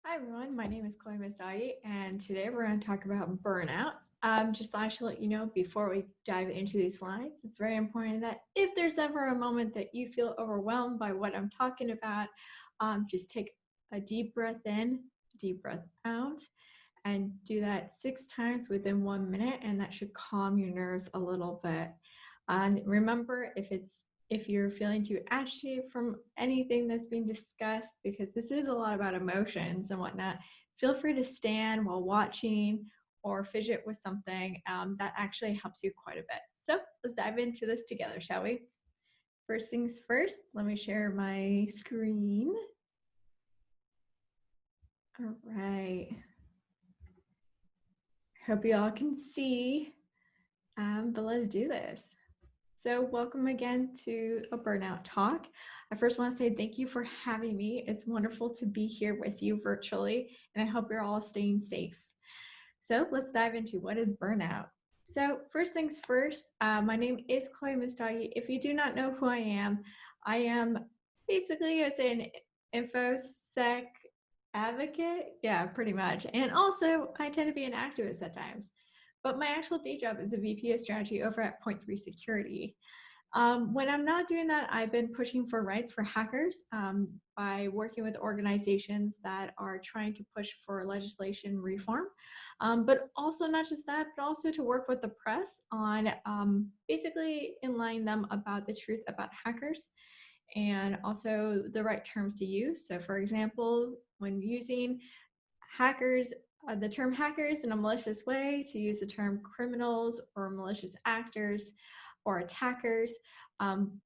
Hi everyone, my name is Messdaghi, and today we're going to talk about burnout. Just thought I should let you know before we dive into these slides, it's very important that if there's ever a moment that you feel overwhelmed by what I'm talking about, just take a deep breath in, deep breath out, and do that 6 times within 1 minute, and that should calm your nerves a little bit. And remember, if you're feeling too agitated from anything that's being discussed, because this is a lot about emotions and whatnot, feel free to stand while watching or fidget with something. That actually helps you quite a bit. So let's dive into this together, shall we? First things first, let me share my screen. All right. Hope you all can see, but let's do this. So welcome again to a Burnout Talk. I first want to say thank you for having me. It's wonderful to be here with you virtually, and I hope you're all staying safe. So let's dive into what is burnout. So first things first, my name is Messdaghi. If you do not know who I am basically, I say, an infosec advocate. Yeah, pretty much. And also, I tend to be an activist at times. But my actual day job is a VP of strategy over at Point3 Security. When I'm not doing that, I've been pushing for rights for hackers by working with organizations that are trying to push for legislation reform. But also not just that, but also to work with the press on basically enlightening them about the truth about hackers and also the right terms to use. So for example, when using hackers, the term hackers in a malicious way, to use the term criminals or malicious actors or attackers,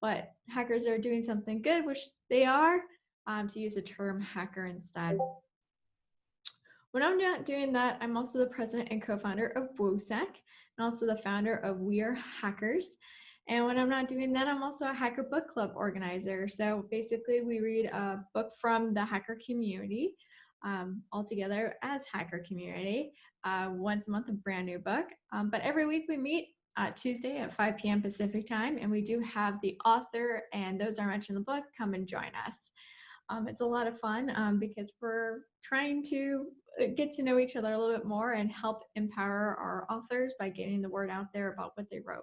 but hackers are doing something good, which they are, to use the term hacker instead. When I'm not doing that, I'm also the president and co-founder of infosec, and also the founder of We Are Hackers. And when I'm not doing that, I'm also a hacker book club organizer. So basically, we read a book from the hacker community, all together as hacker community, once a month, a brand new book. But every week we meet Tuesday at 5 p.m. Pacific time, and we do have the author and those are mentioned in the book come and join us. It's a lot of fun because we're trying to get to know each other a little bit more and help empower our authors by getting the word out there about what they wrote.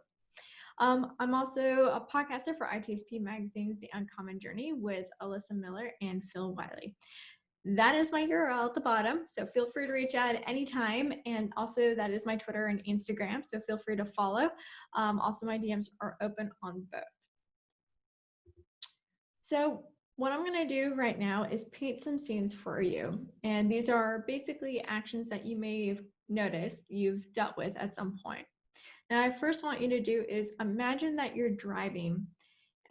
I'm also a podcaster for ITSP Magazine's The Uncommon Journey with Alyssa Miller and Phil Wiley. That is my URL at the bottom, so feel free to reach out at any time. And also that is my Twitter and Instagram, so feel free to follow. Also, my DMs are open on both. So what I'm going to do right now is paint some scenes for you. And these are basically actions that you may have noticed you've dealt with at some point. Now, I first want you to do is imagine that you're driving.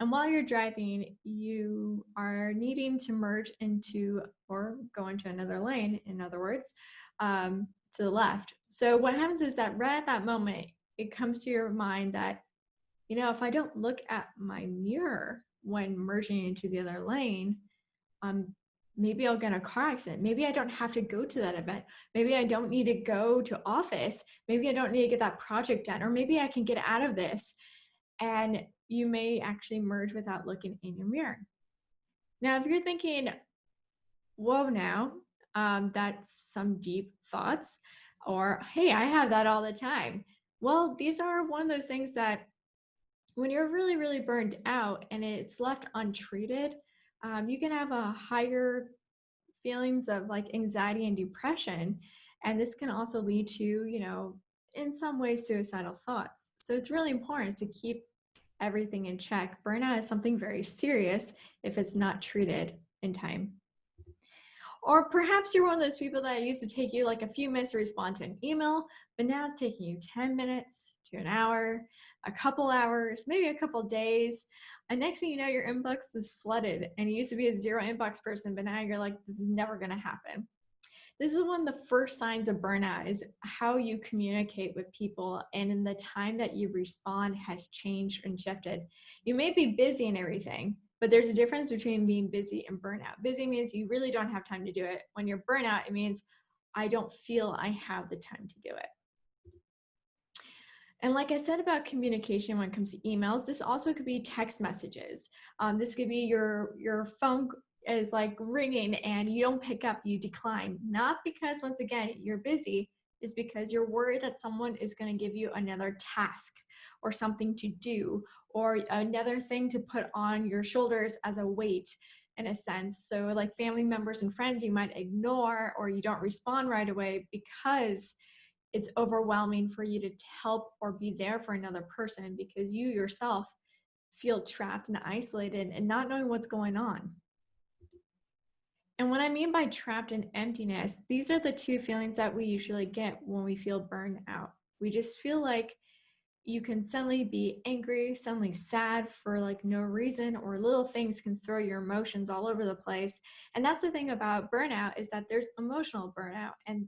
And while you're driving, you are needing to merge into or go into another lane, in other words, to the left. So what happens is that right at that moment, it comes to your mind that, you know, if I don't look at my mirror when merging into the other lane, maybe I'll get in a car accident. Maybe I don't have to go to that event. Maybe I don't need to go to office. Maybe I don't need to get that project done, or maybe I can get out of this. And you may actually merge without looking in your mirror. Now, if you're thinking, whoa, now, that's some deep thoughts, or hey, I have that all the time. Well, these are one of those things that when you're really, really burned out and it's left untreated, you can have a higher feelings of like anxiety and depression. And this can also lead to, you know, in some ways, suicidal thoughts. So it's really important to keep everything in check. Burnout is something very serious if it's not treated in time. Or perhaps you're one of those people that used to take you like a few minutes to respond to an email, but now it's taking you 10 minutes to an hour, a couple hours, maybe a couple days. And next thing you know, your inbox is flooded. And you used to be a zero inbox person, but now you're like, this is never going to happen. This is one of the first signs of burnout, is how you communicate with people, and in the time that you respond has changed and shifted. You may be busy and everything, but there's a difference between being busy and burnout. Busy means you really don't have time to do it. When you're burnout, it means I don't feel I have the time to do it. And like I said about communication when it comes to emails, this also could be text messages. This could be your phone is like ringing and you don't pick up, you decline. Not because, once again, you're busy, is because you're worried that someone is going to give you another task or something to do or another thing to put on your shoulders as a weight, in a sense. So like family members and friends you might ignore, or you don't respond right away because it's overwhelming for you to help or be there for another person, because you yourself feel trapped and isolated and not knowing what's going on. And what I mean by trapped and emptiness, these are the two feelings that we usually get when we feel burned out. We just feel like you can suddenly be angry, suddenly sad for like no reason, or little things can throw your emotions all over the place. And that's the thing about burnout, is that there's emotional burnout. And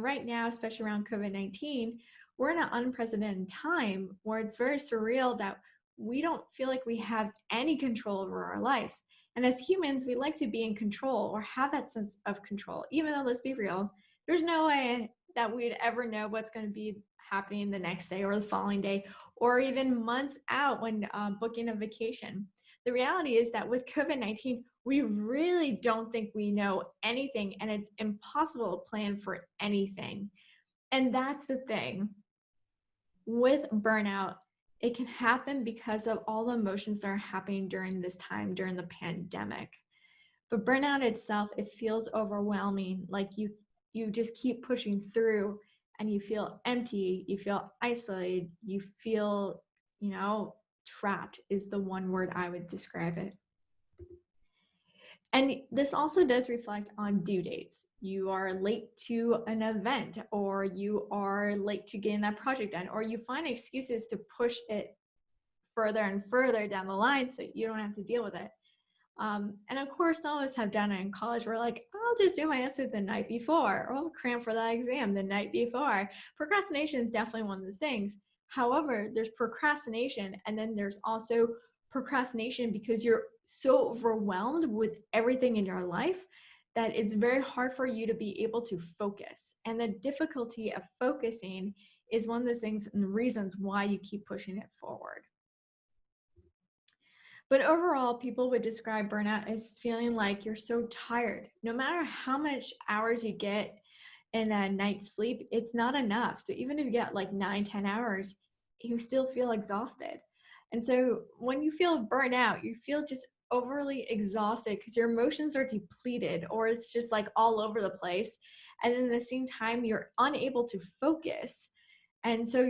right now, especially around COVID-19, we're in an unprecedented time where it's very surreal that we don't feel like we have any control over our life. And as humans, we like to be in control or have that sense of control, even though, let's be real, there's no way that we'd ever know what's going to be happening the next day or the following day, or even months out when booking a vacation. The reality is that with COVID-19, we really don't think we know anything, and it's impossible to plan for anything. And that's the thing. With burnout, it can happen because of all the emotions that are happening during this time, during the pandemic. But burnout itself, it feels overwhelming. Like you just keep pushing through and you feel empty, you feel isolated, you feel, trapped is the one word I would describe it. And this also does reflect on due dates. You are late to an event, or you are late to getting that project done, or you find excuses to push it further and further down the line so you don't have to deal with it. And of course, some of us have done it in college. We're like, I'll just do my essay the night before, or I'll cram for that exam the night before. Procrastination is definitely one of those things. However, there's procrastination, and then there's also procrastination because you're so overwhelmed with everything in your life that it's very hard for you to be able to focus. And the difficulty of focusing is one of those things and reasons why you keep pushing it forward. But overall, people would describe burnout as feeling like you're so tired. No matter how much hours you get in a night's sleep, it's not enough. So even if you get like 9-10 hours, you still feel exhausted. And so when you feel burnt out, you feel just overly exhausted because your emotions are depleted, or it's just like all over the place. And then at the same time, you're unable to focus. And so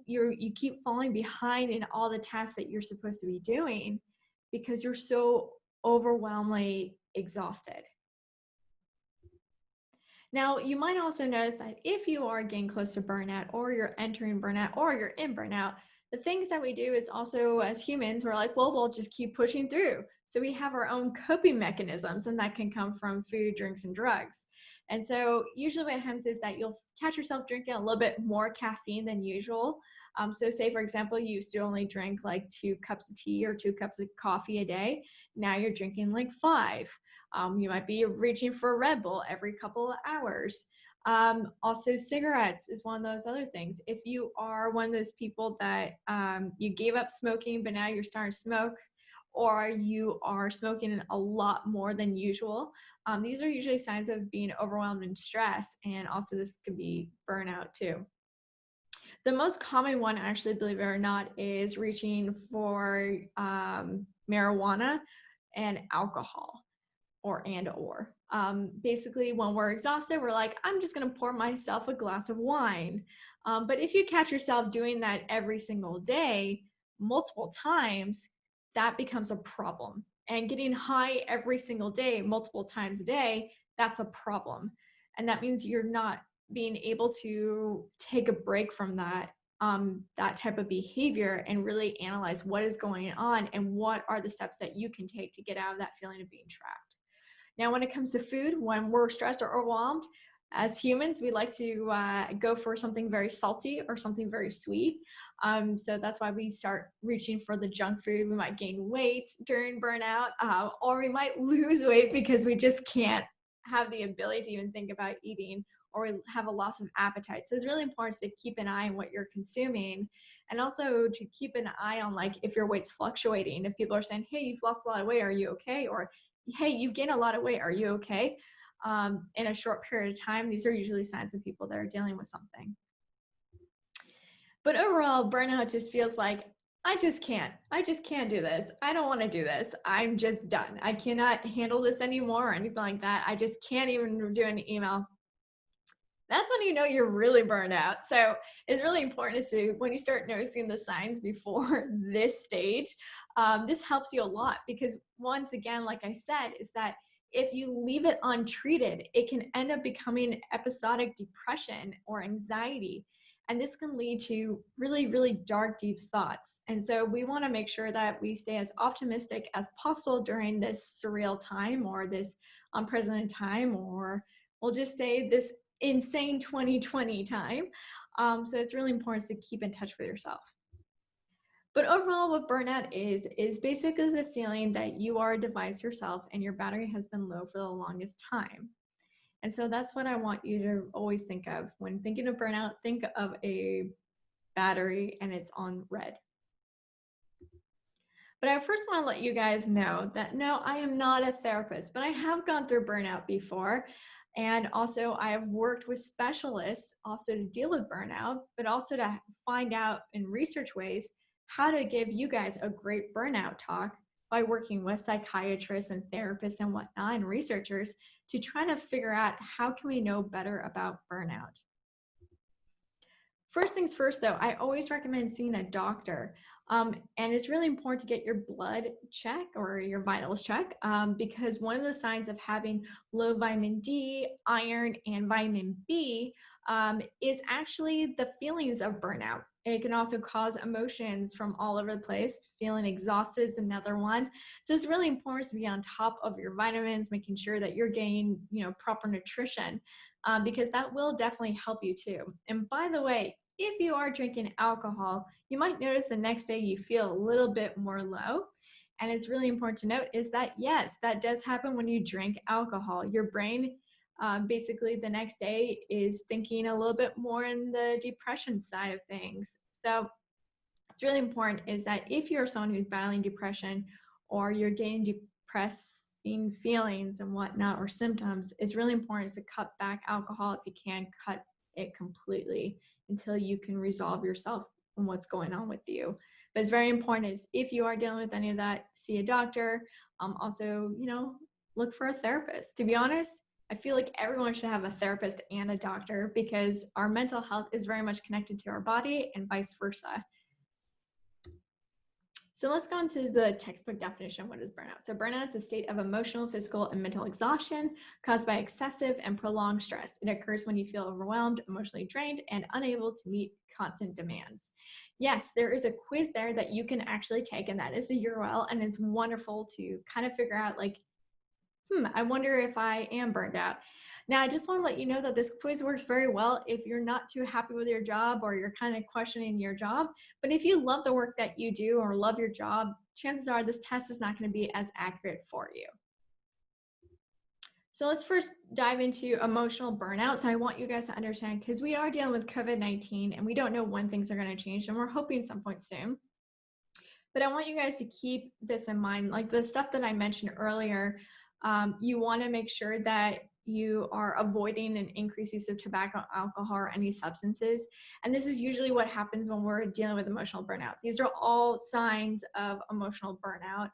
you keep falling behind in all the tasks that you're supposed to be doing because you're so overwhelmingly exhausted. Now, you might also notice that if you are getting close to burnout, or you're entering burnout, or you're in burnout, the things that we do is also, as humans, we're like, well, we'll just keep pushing through. So we have our own coping mechanisms, and that can come from food, drinks, and drugs. And so usually what happens is that you'll catch yourself drinking a little bit more caffeine than usual. So say, for example, you used to only drink like 2 cups of tea or 2 cups of coffee a day. Now you're drinking like 5. You might be reaching for a Red Bull every couple of hours. Also, cigarettes is one of those other things. If you are one of those people that you gave up smoking, but now you're starting to smoke, or you are smoking a lot more than usual, these are usually signs of being overwhelmed and stressed. And also this could be burnout too. The most common one, actually, believe it or not, is reaching for marijuana and alcohol. Basically, when we're exhausted, we're like, I'm just going to pour myself a glass of wine. But if you catch yourself doing that every single day, multiple times, that becomes a problem. And getting high every single day, multiple times a day, that's a problem. And that means you're not being able to take a break from that type of behavior and really analyze what is going on and what are the steps that you can take to get out of that feeling of being trapped. Now, when it comes to food, when we're stressed or overwhelmed, as humans, we like to go for something very salty or something very sweet. So that's why we start reaching for the junk food. We might gain weight during burnout, or we might lose weight because we just can't have the ability to even think about eating, or we have a loss of appetite. So it's really important to keep an eye on what you're consuming, and also to keep an eye on like if your weight's fluctuating. If people are saying, hey, you've lost a lot of weight, are you okay? Or hey, you've gained a lot of weight. Are you okay? In a short period of time, these are usually signs of people that are dealing with something. But overall, burnout just feels like, I just can't do this. I don't want to do this. I'm just done. I cannot handle this anymore or anything like that. I just can't even do an email. That's when you know you're really burned out. So it's really important to, when you start noticing the signs before this stage, this helps you a lot, because once again, like I said, is that if you leave it untreated, it can end up becoming episodic depression or anxiety. And this can lead to really, really dark, deep thoughts. And so we want to make sure that we stay as optimistic as possible during this surreal time, or this unprecedented time, or we'll just say this insane 2020 time. So it's really important to keep in touch with yourself. But overall, what burnout is basically the feeling that you are a device yourself and your battery has been low for the longest time. And so that's what I want you to always think of. When thinking of burnout, think of a battery and it's on red. But I first want to let you guys know that no, I am not a therapist, but I have gone through burnout before. And also I have worked with specialists also to deal with burnout, but also to find out and research ways how to give you guys a great burnout talk by working with psychiatrists and therapists and whatnot and researchers to try to figure out how can we know better about burnout. First things first, though, I always recommend seeing a doctor. And it's really important to get your blood check or your vitals check, because one of the signs of having low vitamin D, iron, and vitamin B is actually the feelings of burnout. It can also cause emotions from all over the place. Feeling exhausted is another one. So it's really important to be on top of your vitamins, making sure that you're getting, proper nutrition, because that will definitely help you too. And by the way, if you are drinking alcohol, you might notice the next day you feel a little bit more low. And it's really important to note is that, yes, that does happen when you drink alcohol. Your brain basically the next day is thinking a little bit more in the depression side of things. So it's really important is that if you're someone who's battling depression or you're getting depressing feelings and whatnot or symptoms, it's really important to cut back alcohol if you can, cut it completely until you can resolve yourself and what's going on with you. But it's very important is if you are dealing with any of that, see a doctor. Also, look for a therapist. To be honest, I feel like everyone should have a therapist and a doctor because our mental health is very much connected to our body and vice versa. So let's go into the textbook definition. What is burnout? So burnout is a state of emotional, physical, and mental exhaustion caused by excessive and prolonged stress. It occurs when you feel overwhelmed, emotionally drained, and unable to meet constant demands. Yes, there is a quiz there that you can actually take, and that is the URL, and it's wonderful to kind of figure out like, I wonder if I am burned out. Now, I just want to let you know that this quiz works very well if you're not too happy with your job or you're kind of questioning your job. But if you love the work that you do or love your job, chances are this test is not going to be as accurate for you. So let's first dive into emotional burnout. So I want you guys to understand, because we are dealing with COVID-19 and we don't know when things are going to change, and we're hoping some point soon. But I want you guys to keep this in mind, like the stuff that I mentioned earlier. You want to make sure that you are avoiding an increased use of tobacco, alcohol, or any substances. And this is usually what happens when we're dealing with emotional burnout. These are all signs of emotional burnout.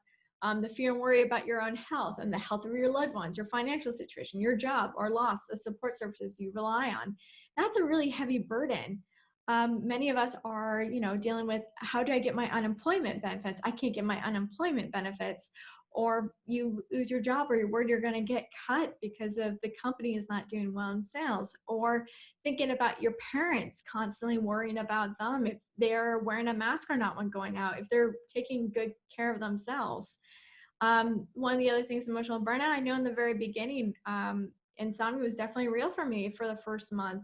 The fear and worry about your own health and the health of your loved ones, your financial situation, your job or loss, the support services you rely on. That's a really heavy burden. Many of us are, dealing with, how do I get my unemployment benefits? I can't get my unemployment benefits. Or you lose your job, or you're worried you're going to get cut because of the company is not doing well in sales. Or thinking about your parents, constantly worrying about them, if they're wearing a mask or not when going out, if they're taking good care of themselves. One of the other things, emotional burnout, I know in the very beginning, insomnia was definitely real for me for the first month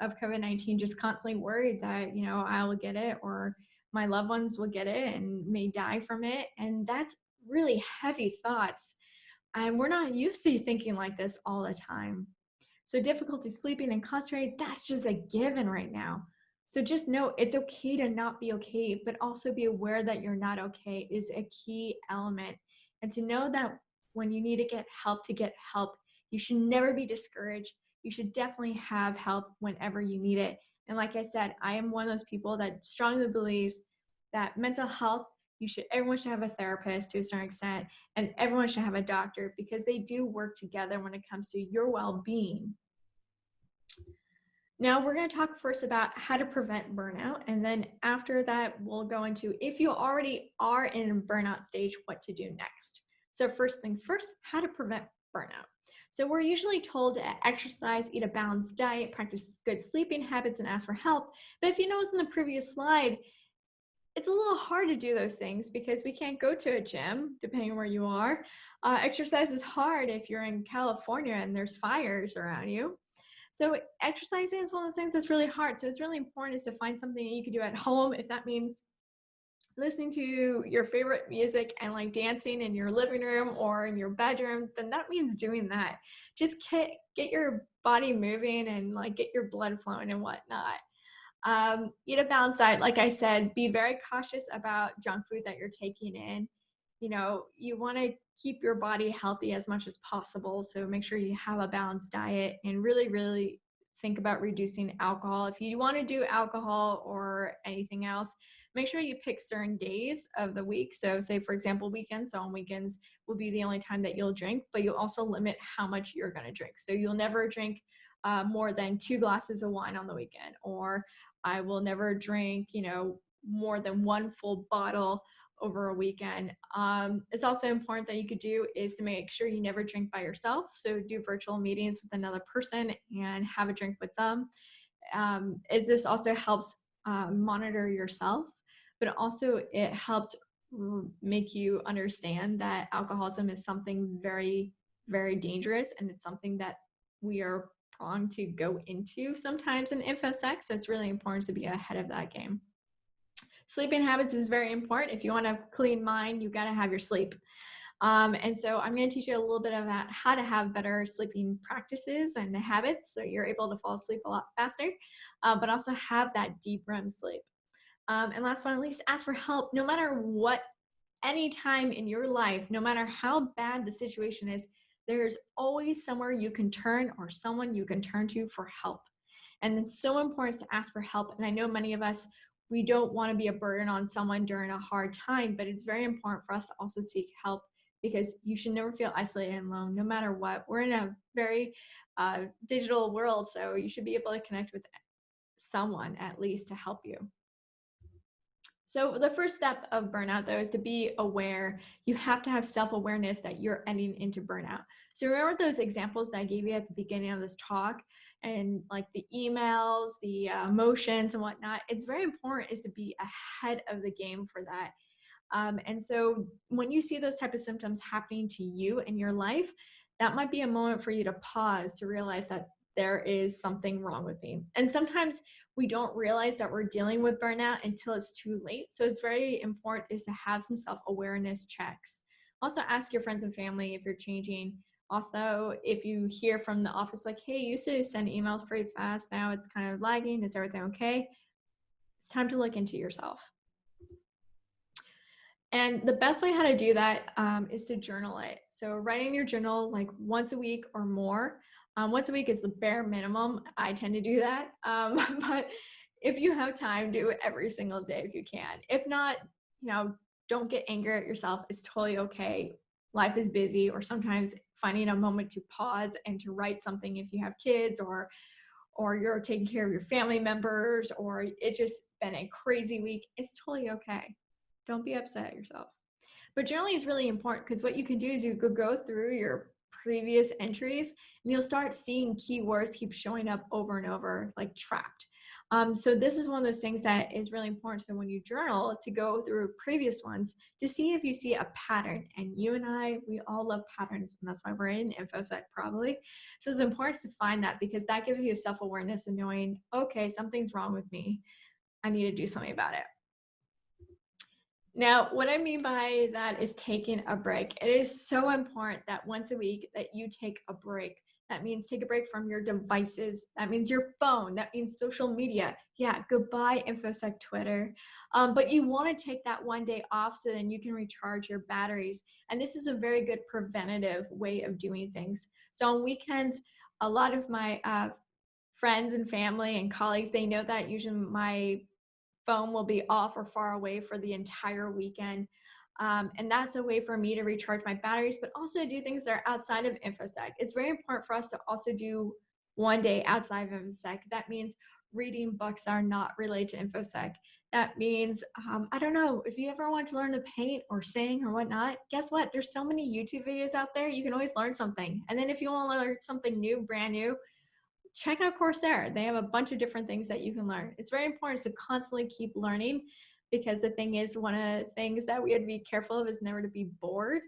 of COVID-19, just constantly worried that, I will get it or my loved ones will get it and may die from it. And that's really heavy thoughts. And we're not used to thinking like this all the time. So difficulty sleeping and concentrating, that's just a given right now. So just know it's okay to not be okay, but also be aware that you're not okay is a key element. And to know that when you need to get help. You should never be discouraged. You should definitely have help whenever you need it. And like I said, I am one of those people that strongly believes that mental health, everyone should have a therapist to a certain extent, and everyone should have a doctor, because they do work together when it comes to your well-being. Now we're going to talk first about how to prevent burnout, and then after that we'll go into, if you already are in burnout stage, what to do next. So first things first, how to prevent burnout. So we're usually told to exercise, eat a balanced diet, practice good sleeping habits, and ask for help. But if you notice in the previous slide, it's a little hard to do those things because we can't go to a gym, depending on where you are. Exercise is hard if you're in California and there's fires around you. So exercising is one of those things that's really hard. So it's really important is to find something that you can do at home. If that means listening to your favorite music and like dancing in your living room or in your bedroom, then that means doing that. Just get your body moving and like get your blood flowing and whatnot. Eat a balanced diet. Like I said, be very cautious about junk food that you're taking in. You know, you want to keep your body healthy as much as possible. So make sure you have a balanced diet and really, really think about reducing alcohol. If you want to do alcohol or anything else, make sure you pick certain days of the week. So say, for example, weekends. So on weekends will be the only time that you'll drink, but you'll also limit how much you're going to drink. So you'll never drink more than 2 glasses of wine on the weekend, or I will never drink, more than 1 full bottle over a weekend. It's also important that you could do is to make sure you never drink by yourself. So do virtual meetings with another person and have a drink with them. This also helps monitor yourself, but also it helps make you understand that alcoholism is something very, very dangerous, and it's something that we are prone to go into sometimes in infosec. So it's really important to be ahead of that game. Sleeping habits is very important. If you want a clean mind, you got to have your sleep. And so I'm going to teach you a little bit about how to have better sleeping practices and habits so you're able to fall asleep a lot faster, but also have that deep REM sleep. And last but not least, ask for help. No matter what, any time in your life, no matter how bad the situation is, there's always somewhere you can turn or someone you can turn to for help. And it's so important to ask for help. And I know many of us, we don't want to be a burden on someone during a hard time, but it's very important for us to also seek help, because you should never feel isolated and alone, no matter what. We're in a very digital world, so you should be able to connect with someone at least to help you. So the first step of burnout, though, is to be aware. You have to have self-awareness that you're ending into burnout. So remember those examples that I gave you at the beginning of this talk, and like the emails, the emotions and whatnot. It's very important is to be ahead of the game for that. And so when you see those type of symptoms happening to you in your life, that might be a moment for you to pause to realize that there is something wrong with me. And sometimes we don't realize that we're dealing with burnout until it's too late. So it's very important is to have some self-awareness checks. Also ask your friends and family if you're changing. Also, if you hear from the office, like, hey, you used to send emails pretty fast, now it's kind of lagging. Is everything okay? It's time to look into yourself. And the best way how to do that is to journal it. So write in your journal like once a week or more. Once a week is the bare minimum. I tend to do that. But if you have time, do it every single day if you can. If not, don't get angry at yourself. It's totally okay. Life is busy, or sometimes finding a moment to pause and to write something if you have kids, or you're taking care of your family members, or it's just been a crazy week. It's totally okay. Don't be upset at yourself. But journaling is really important, because what you can do is you could go through your previous entries and you'll start seeing keywords keep showing up over and over, like trapped. So this is one of those things that is really important. So when you journal, to go through previous ones to see if you see a pattern. And you and I, we all love patterns, and that's why we're in infosec probably. So it's important to find that, because that gives you a self-awareness of knowing, okay, something's wrong with me. I need to do something about it. Now, what I mean by that is taking a break. It is so important that once a week that you take a break. That means take a break from your devices. That means your phone. That means social media. Yeah, goodbye, infosec Twitter. But you want to take that one day off so then you can recharge your batteries. And this is a very good preventative way of doing things. So on weekends, a lot of my friends and family and colleagues, they know that usually my phone will be off or far away for the entire weekend. And that's a way for me to recharge my batteries, but also do things that are outside of infosec. It's very important for us to also do one day outside of infosec. That means reading books that are not related to infosec. That means, I don't know, if you ever want to learn to paint or sing or whatnot, guess what? There's so many YouTube videos out there. You can always learn something. And then if you want to learn something new, brand new, check out Coursera. They have a bunch of different things that you can learn. It's very important to constantly keep learning, because the thing is, one of the things that we have to be careful of is never to be bored,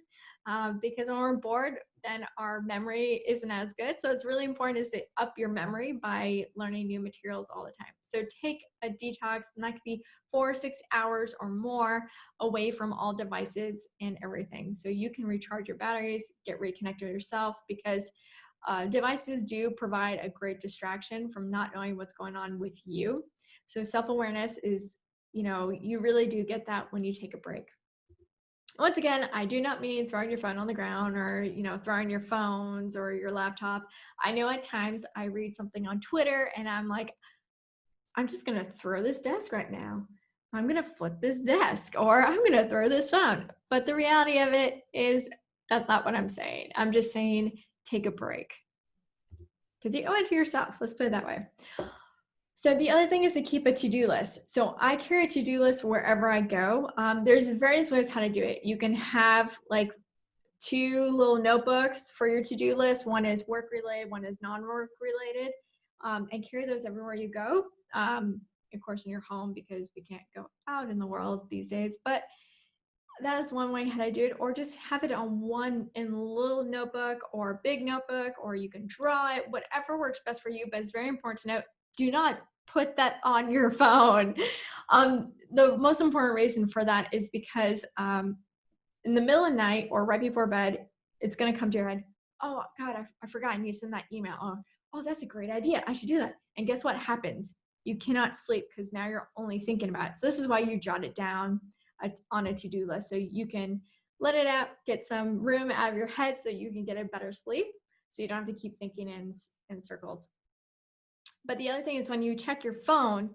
because when we're bored, then our memory isn't as good. So it's really important is to up your memory by learning new materials all the time. So take a detox, and that could be 4 or 6 hours or more away from all devices and everything. So you can recharge your batteries, get reconnected to yourself, because devices do provide a great distraction from not knowing what's going on with you. So self-awareness is, you really do get that when you take a break. Once again, I do not mean throwing your phone on the ground or, throwing your phones or your laptop. I know at times I read something on Twitter and I'm like, I'm just going to throw this desk right now. I'm going to flip this desk, or I'm going to throw this phone. But the reality of it is that's not what I'm saying. I'm just saying take a break, because you owe it to yourself. Let's put it that way. So the other thing is to keep a to-do list. So I carry a to-do list wherever I go. There's various ways how to do it. You can have like 2 little notebooks for your to-do list. One is work related, one is non-work related, and carry those everywhere you go. Of course, in your home, because we can't go out in the world these days. But that is one way how to do it, or just have it on one in a little notebook or big notebook, or you can draw it, whatever works best for you. But it's very important to note, do not put that on your phone. The most important reason for that is because in the middle of the night or right before bed, it's going to come to your head, oh God, I forgot I need to send that email. Oh, that's a great idea. I should do that. And guess what happens? You cannot sleep because now you're only thinking about it. So this is why you jot it down on a to-do list, so you can let it out, get some room out of your head so you can get a better sleep, so you don't have to keep thinking in circles. But the other thing is, when you check your phone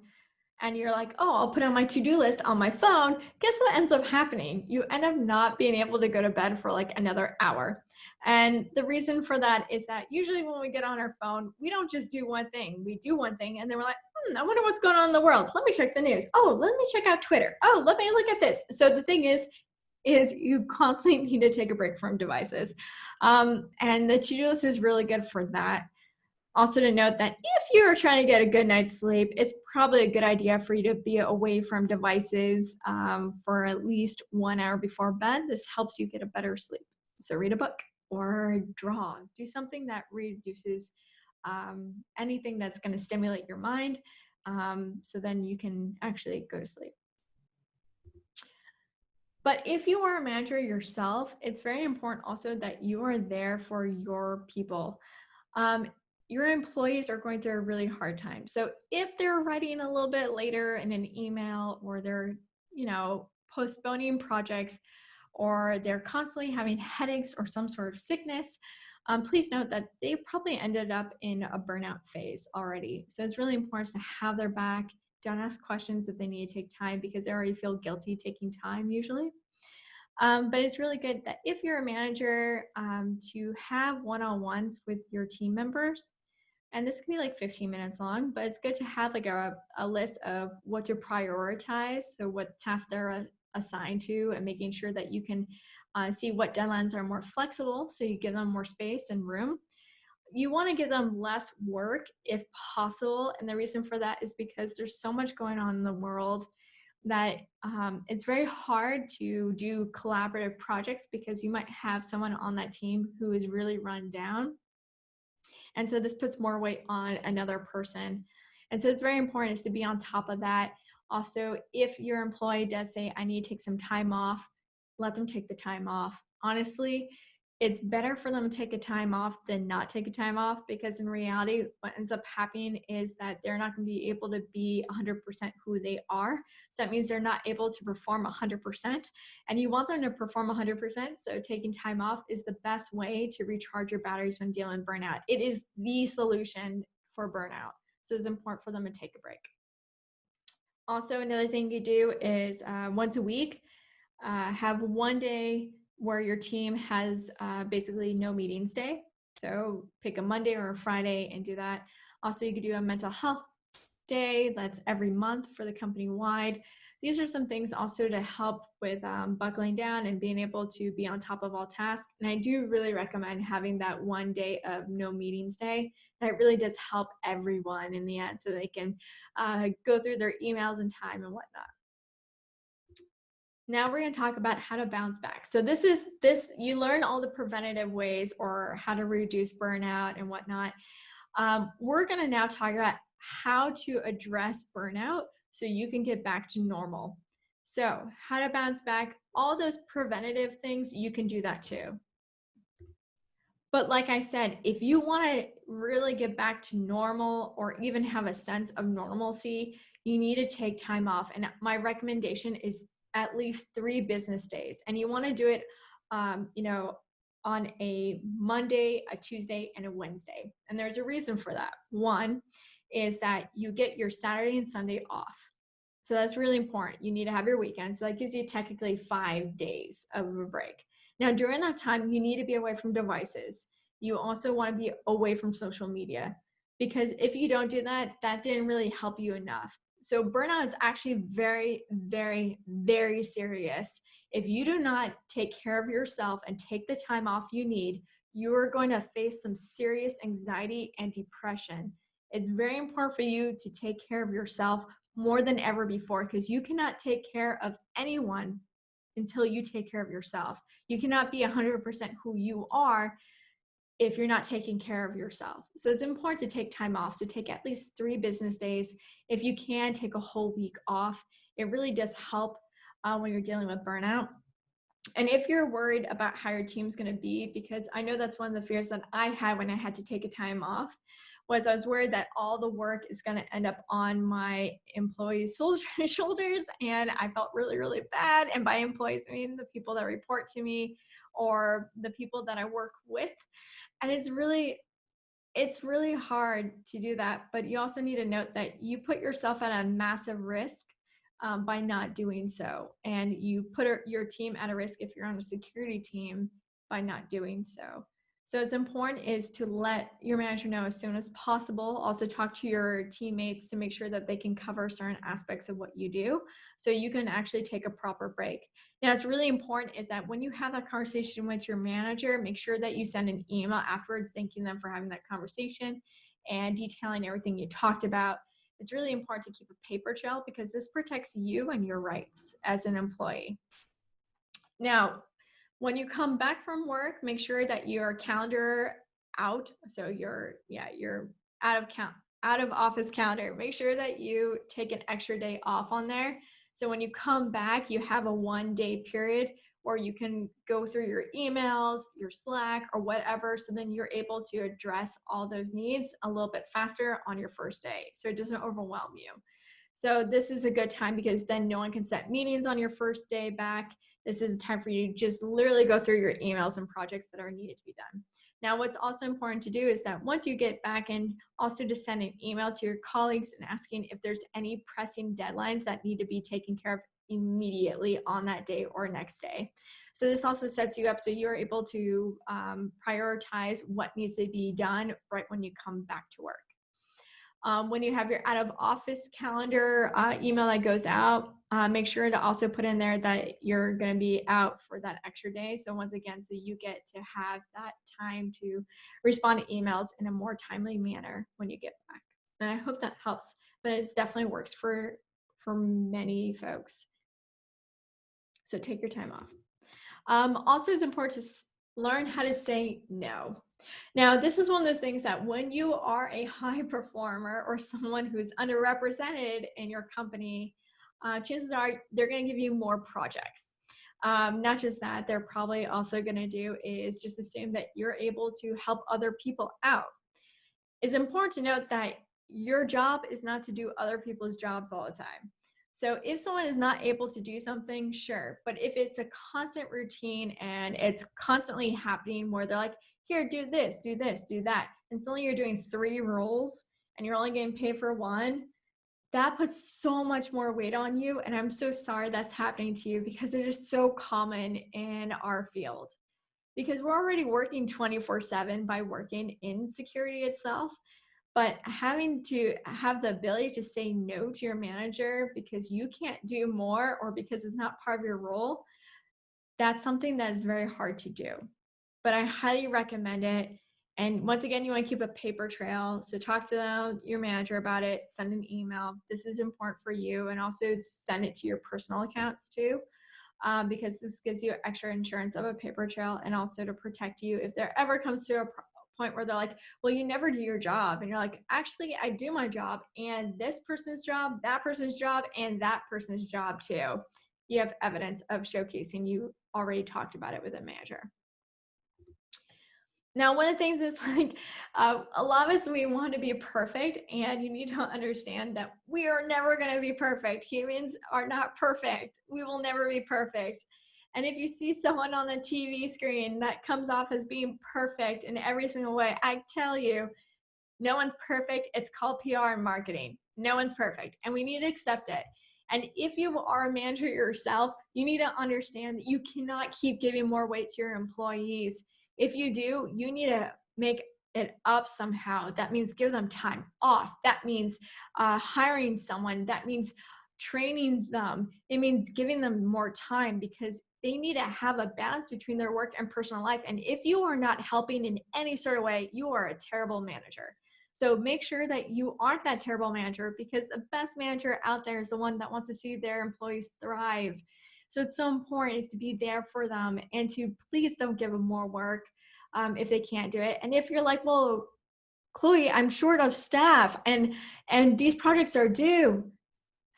and you're like, oh, I'll put on my to-do list on my phone, guess what ends up happening? You end up not being able to go to bed for like another hour. And the reason for that is that usually when we get on our phone, we don't just do one thing. We do one thing and then we're like, I wonder what's going on in the world. Let me check the news. Oh, let me check out Twitter. Oh, let me look at this. So the thing is you constantly need to take a break from devices. And the to-do list is really good for that. Also to note that if you're trying to get a good night's sleep, it's probably a good idea for you to be away from devices for at least 1 hour before bed. This helps you get a better sleep. So read a book or draw. Do something that reduces anything that's going to stimulate your mind, so then you can actually go to sleep. But if you are a manager yourself, it's very important also that you are there for your people. Your employees are going through a really hard time. So if they're writing a little bit later in an email, or they're, postponing projects, or they're constantly having headaches or some sort of sickness, please note that they probably ended up in a burnout phase already. So it's really important to have their back. Don't ask questions if they need to take time, because they already feel guilty taking time usually. But it's really good that if you're a manager, to have one-on-ones with your team members. And this can be like 15 minutes long, but it's good to have like a list of what to prioritize. So what tasks they're assigned to, and making sure that you can see what deadlines are more flexible, so you give them more space and room. You want to give them less work if possible. And the reason for that is because there's so much going on in the world that it's very hard to do collaborative projects, because you might have someone on that team who is really run down. And so this puts more weight on another person. And so it's very important is to be on top of that. Also, if your employee does say, I need to take some time off, let them take the time off. Honestly, it's better for them to take a time off than not take a time off, because in reality, what ends up happening is that they're not going to be able to be 100% who they are. So that means they're not able to perform 100%, and you want them to perform 100%. So taking time off is the best way to recharge your batteries when dealing with burnout. It is the solution for burnout. So it's important for them to take a break. Also, another thing you do is once a week, have one day where your team has basically no meetings day. So pick a Monday or a Friday and do that. Also, you could do a mental health day. That's every month for the company wide. These are some things also to help with buckling down and being able to be on top of all tasks. And I do really recommend having that one day of no meetings day. That really does help everyone in the end, so they can go through their emails in time and whatnot. Now we're going to talk about how to bounce back. So you learn all the preventative ways or how to reduce burnout and whatnot. We're going to now talk about how to address burnout so you can get back to normal. So how to bounce back, all those preventative things, you can do that too. But like I said, if you want to really get back to normal or even have a sense of normalcy, you need to take time off. And my recommendation is at least 3 business days. And you want to do it, on a Monday, a Tuesday, and a Wednesday. And there's a reason for that. One is that you get your Saturday and Sunday off. So that's really important. You need to have your weekend. So that gives you technically 5 days of a break. Now, during that time, you need to be away from devices. You also want to be away from social media, because if you don't do that, that didn't really help you enough. So burnout is actually very, very, very serious. If you do not take care of yourself and take the time off you need, you are going to face some serious anxiety and depression. It's very important for you to take care of yourself more than ever before, because you cannot take care of anyone until you take care of yourself. You cannot be 100% who you are if you're not taking care of yourself. So it's important to take time off. So take at least 3 business days. If you can, take a whole week off. It really does help when you're dealing with burnout. And if you're worried about how your team's going to be, because I know that's one of the fears that I had when I had to take a time off, was I was worried that all the work is going to end up on my employees' shoulders. And I felt really, really bad. And by employees, I mean the people that report to me or the people that I work with. And it's really hard to do that. But you also need to note that you put yourself at a massive risk by not doing so. And you put your team at a risk if you're on a security team by not doing so. So it's important is to let your manager know as soon as possible. Also talk to your teammates to make sure that they can cover certain aspects of what you do so you can actually take a proper break. Now, it's really important is that when you have that conversation with your manager, make sure that you send an email afterwards thanking them for having that conversation and detailing everything you talked about. It's really important to keep a paper trail because this protects you and your rights as an employee. Now, when you come back from work, make sure that your calendar out. So your out of office calendar. Make sure that you take an extra day off on there. So when you come back, you have a 1-day period where you can go through your emails, your Slack, or whatever. So then you're able to address all those needs a little bit faster on your first day, so it doesn't overwhelm you. So this is a good time because then no one can set meetings on your first day back. This is a time for you to just literally go through your emails and projects that are needed to be done. Now, what's also important to do is that once you get back in, also to send an email to your colleagues and asking if there's any pressing deadlines that need to be taken care of immediately on that day or next day. So this also sets you up so you're able to prioritize what needs to be done right when you come back to work. When you have your out of office calendar email that goes out, make sure to also put in there that you're going to be out for that extra day. So once again, so you get to have that time to respond to emails in a more timely manner when you get back. And I hope that helps, but it definitely works for many folks. So take your time off. Also, it's important to learn how to say no. Now, this is one of those things that when you are a high performer or someone who's underrepresented in your company, chances are they're going to give you more projects. Not just that, they're probably also going to do is just assume that you're able to help other people out. It's important to note that your job is not to do other people's jobs all the time. So if someone is not able to do something, sure. But if it's a constant routine and it's constantly happening where they're like, here, do this, do this, do that, and suddenly you're doing 3 roles and you're only getting paid for one, that puts so much more weight on you. And I'm so sorry that's happening to you because it is so common in our field. Because we're already working 24/7 by working in security itself, but having to have the ability to say no to your manager because you can't do more or because it's not part of your role, that's something that is very hard to do. But I highly recommend it. And once again, you want to keep a paper trail. So talk to your manager about it, send an email. This is important for you. And also send it to your personal accounts too, because this gives you extra insurance of a paper trail and also to protect you if there ever comes to a point where they're like, well, you never do your job. And you're like, actually, I do my job and this person's job, that person's job, and that person's job too. You have evidence of showcasing you already talked about it with a manager. Now, one of the things is like a lot of us, we want to be perfect, and you need to understand that we are never going to be perfect. Humans are not perfect. We will never be perfect. And if you see someone on the TV screen that comes off as being perfect in every single way, I tell you, no one's perfect. It's called PR and marketing. No one's perfect, and we need to accept it. And if you are a manager yourself, you need to understand that you cannot keep giving more weight to your employees. If you do, you need to make it up somehow. That means give them time off. That means hiring someone. That means training them. It means giving them more time because they need to have a balance between their work and personal life. And if you are not helping in any sort of way, you are a terrible manager. So make sure that you aren't that terrible manager because the best manager out there is the one that wants to see their employees thrive. So it's so important is to be there for them and to please don't give them more work if they can't do it. And if you're like, well, Chloe, I'm short of staff and these projects are due,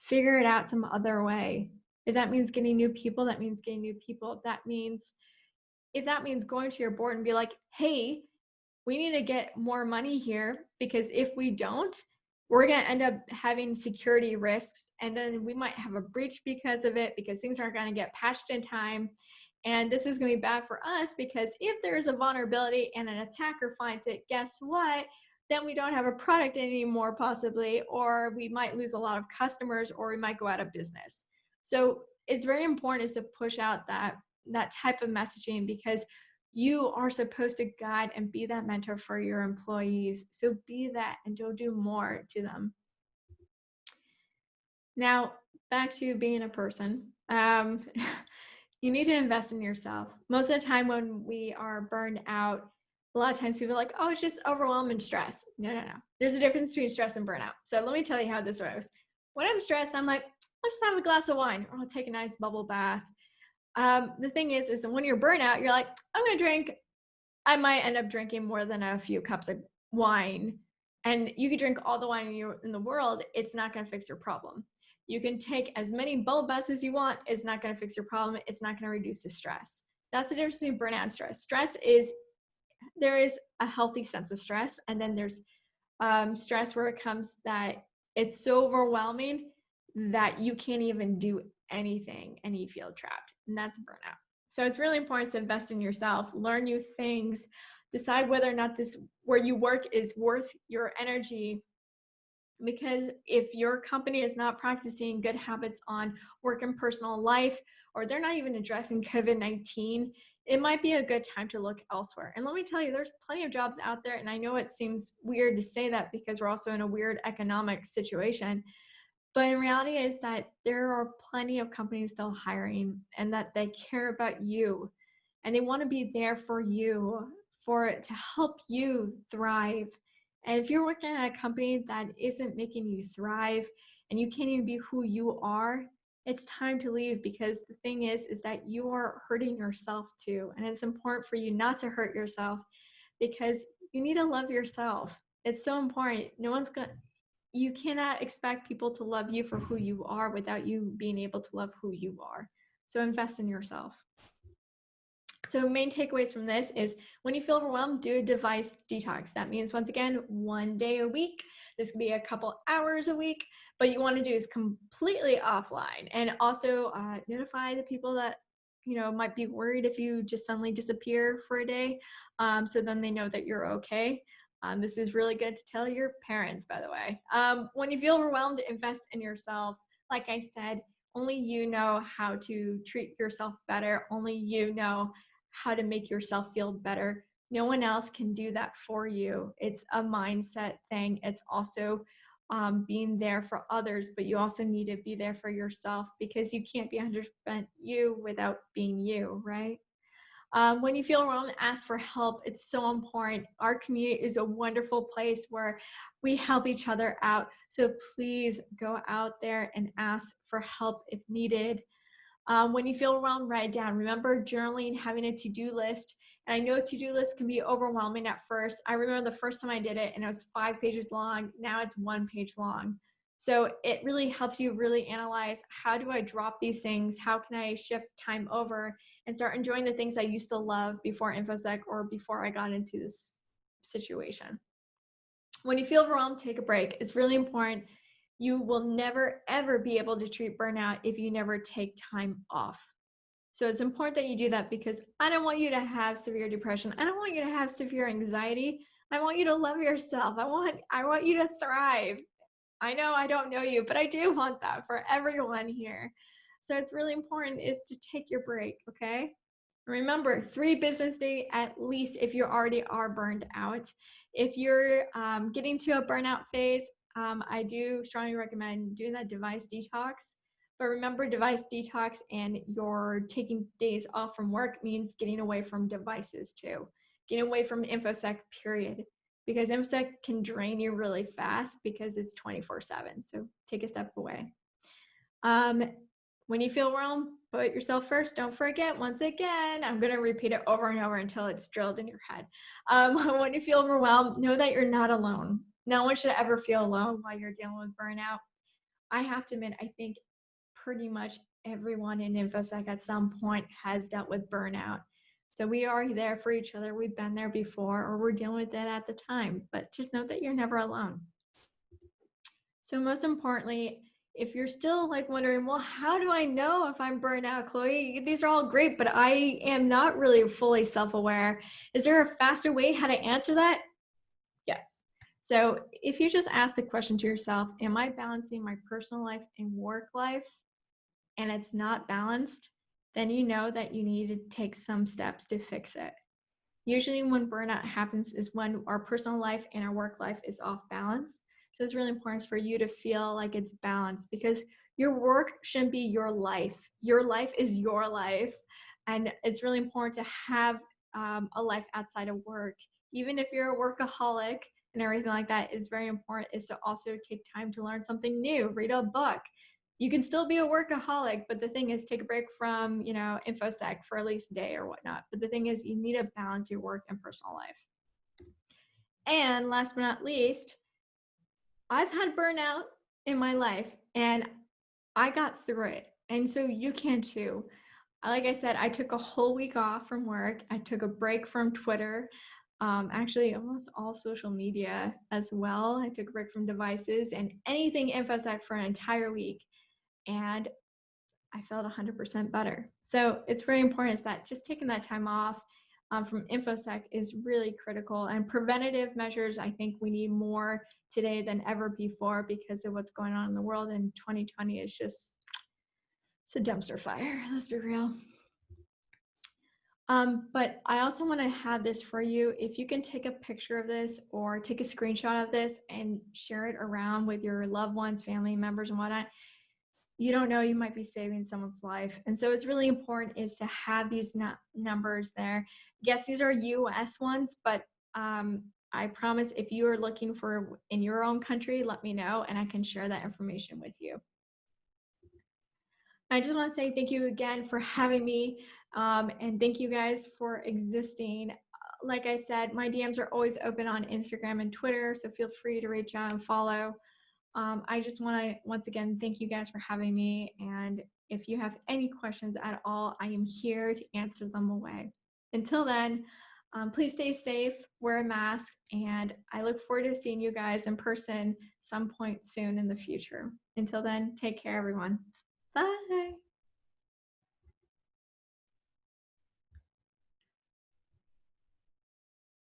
figure it out some other way. If that means getting new people, that means getting new people. If that means going to your board and be like, hey, we need to get more money here because if we don't, we're going to end up having security risks. And then we might have a breach because of it, because things aren't going to get patched in time. And this is going to be bad for us because if there's a vulnerability and an attacker finds it, guess what? Then we don't have a product anymore, possibly, or we might lose a lot of customers, or we might go out of business. So it's very important is to push out that type of messaging because you are supposed to guide and be that mentor for your employees. So be that and don't do more to them. Now, back to being a person. You need to invest in yourself. Most of the time when we are burned out, a lot of times people are like, oh, it's just overwhelm and stress. No. There's a difference between stress and burnout. So let me tell you how this works. When I'm stressed, I'm like, I'll just have a glass of wine or I'll take a nice bubble bath. The thing is when you're burnout, you're like, I'm going to drink. I might end up drinking more than a few cups of wine. And you could drink all the wine in the world. It's not going to fix your problem. You can take as many bubble baths as you want. It's not going to fix your problem. It's not going to reduce the stress. That's the difference between burnout and stress. There is a healthy sense of stress. And then there's stress where it comes that it's so overwhelming that you can't even do anything and you feel trapped. And that's burnout. So it's really important to invest in yourself, learn new things, decide whether or not where you work is worth your energy. Because if your company is not practicing good habits on work and personal life, or they're not even addressing COVID-19, it might be a good time to look elsewhere. And let me tell you, there's plenty of jobs out there. And I know it seems weird to say that because we're also in a weird economic situation. But in reality is that there are plenty of companies still hiring and that they care about you and they want to be there for you, to help you thrive. And if you're working at a company that isn't making you thrive and you can't even be who you are, it's time to leave because the thing is that you are hurting yourself too. And it's important for you not to hurt yourself because you need to love yourself. It's so important. You cannot expect people to love you for who you are without you being able to love who you are. So invest in yourself. So main takeaways from this is when you feel overwhelmed, do a device detox. That means, once again, 1 day a week. This could be a couple hours a week, but you want to do is completely offline, and also notify the people that might be worried if you just suddenly disappear for a day, so then they know that you're okay. This is really good to tell your parents, by the way. When you feel overwhelmed, invest in yourself. Like I said, only you know how to treat yourself better. Only you know how to make yourself feel better. No one else can do that for you. It's a mindset thing. It's also being there for others, but you also need to be there for yourself, because you can't be 100% you without being you, right? When you feel overwhelmed, ask for help. It's so important. Our community is a wonderful place where we help each other out. So please go out there and ask for help if needed. When you feel overwhelmed, write it down. Remember, journaling, having a to-do list. And I know to-do lists can be overwhelming at first. I remember the first time I did it and it was 5 pages long. Now it's 1 page long. So it really helps you really analyze, how do I drop these things? How can I shift time over and start enjoying the things I used to love before infosec or before I got into this situation? When you feel overwhelmed, take a break. It's really important. You will never, ever be able to treat burnout if you never take time off. So it's important that you do that, because I don't want you to have severe depression. I don't want you to have severe anxiety. I want you to love yourself. I want you to thrive. I know I don't know you, but I do want that for everyone here. So it's really important is to take your break, okay? Remember, 3 business days at least if you already are burned out. If you're getting to a burnout phase, I do strongly recommend doing that device detox. But remember, device detox and you're taking days off from work means getting away from devices too. Getting away from infosec, period. Because infosec can drain you really fast because it's 24/7. So take a step away. When you feel overwhelmed, put yourself first. Don't forget, once again, I'm going to repeat it over and over until it's drilled in your head. When you feel overwhelmed, know that you're not alone. No one should ever feel alone while you're dealing with burnout. I have to admit, I think pretty much everyone in infosec at some point has dealt with burnout. So we are there for each other. We've been there before, or we're dealing with it at the time. But just know that you're never alone. So most importantly, if you're still wondering, well, how do I know if I'm burnt out, Chloe? These are all great, but I am not really fully self-aware. Is there a faster way how to answer that? Yes. So if you just ask the question to yourself, am I balancing my personal life and work life? And it's not balanced, then you know that you need to take some steps to fix it. Usually when burnout happens is when our personal life and our work life is off balance. So it's really important for you to feel like it's balanced, because your work shouldn't be your life. Your life is your life. And it's really important to have a life outside of work. Even if you're a workaholic and everything like that, it's very important is to also take time to learn something new, read a book. You can still be a workaholic, but the thing is, take a break from, infosec for at least a day or whatnot. But the thing is, you need to balance your work and personal life. And last but not least, I've had burnout in my life and I got through it. And so you can too. Like I said, I took a whole week off from work. I took a break from Twitter, actually almost all social media as well. I took a break from devices and anything infosec for an entire week. And I felt 100% better. So it's very important is that just taking that time off from infosec is really critical. And preventative measures, I think we need more today than ever before because of what's going on in the world. And 2020 is just, it's a dumpster fire. Let's be real. But I also want to have this for you. If you can take a picture of this or take a screenshot of this and share it around with your loved ones, family members and whatnot, you don't know, you might be saving someone's life. And so it's really important is to have these numbers there. Yes, these are US ones, but I promise if you are looking for in your own country, let me know and I can share that information with you. I just want to say thank you again for having me, and thank you guys for existing. Like I said, my DMs are always open on Instagram and Twitter, so feel free to reach out and follow. I just want to once again thank you guys for having me, and If you have any questions at all, I am here to answer them away. Until then, please stay safe, wear a mask, and I look forward to seeing you guys in person some point soon in the future. Until then, take care, everyone. Bye.